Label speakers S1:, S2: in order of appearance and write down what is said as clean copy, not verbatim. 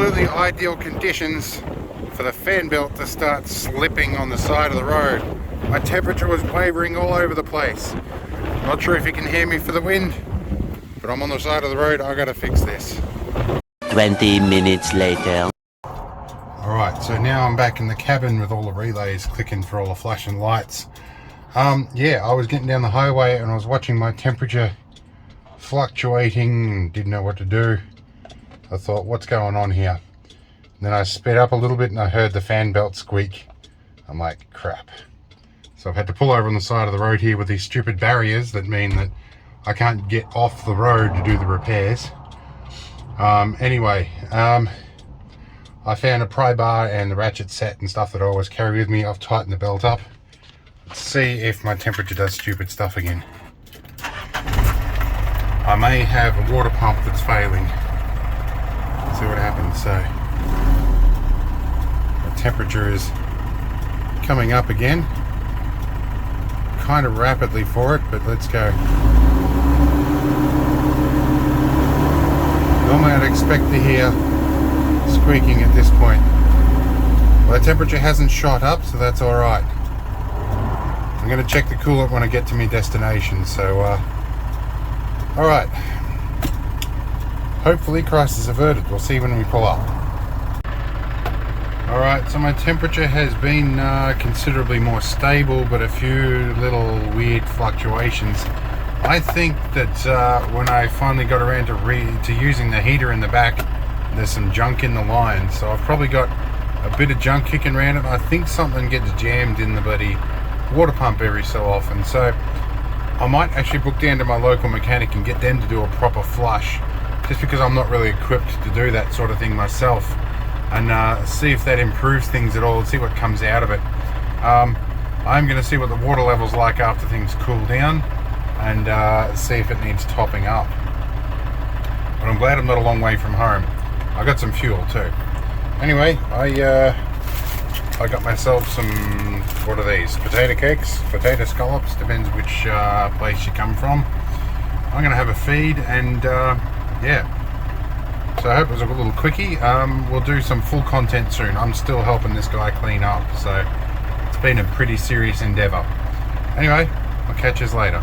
S1: absolutely ideal conditions for the fan belt to start slipping on the side of the road. My temperature was wavering all over the place. Not sure if you can hear me for the wind, but I'm on the side of the road. I gotta fix this.
S2: 20 minutes later.
S1: Alright, so now I'm back in the cabin with all the relays clicking for all the flashing lights. Yeah, I was getting down the highway and I was watching my temperature fluctuating and didn't know what to do. I thought, what's going on here? And then I sped up a little bit and I heard the fan belt squeak. I'm like, crap. So I've had to pull over on the side of the road here with these stupid barriers that mean that I can't get off the road to do the repairs. Anyway, I found a pry bar and the ratchet set and stuff that I always carry with me. I've tightened the belt up. Let's see if my temperature does stupid stuff again. I may have a water pump that's failing. Let's see what happens. So, the temperature is coming up again. Kind of rapidly for it, but let's go. Normally I'd expect to hear squeaking at this point. Well, the temperature hasn't shot up, so that's alright. I'm going to check the coolant when I get to my destination, so alright. Hopefully crisis averted. We'll see when we pull up. Alright, so my temperature has been considerably more stable, but a few little weird fluctuations. I think that when I finally got around to using the heater in the back, there's some junk in the line, so I've probably got a bit of junk kicking around it. I think something gets jammed in the bloody water pump every so often, so I might actually book down to my local mechanic and get them to do a proper flush, just because I'm not really equipped to do that sort of thing myself, and see if that improves things at all and see what comes out of it. I'm going to see what the water level's like after things cool down and see if it needs topping up. But I'm glad I'm not a long way from home. I got some fuel too. Anyway, I got myself some, what are these? Potato cakes, potato scallops, depends which place you come from. I'm gonna have a feed and yeah. So I hope it was a little quickie. We'll do some full content soon. I'm still helping this guy clean up, so it's been a pretty serious endeavor. Anyway, I'll catch you later.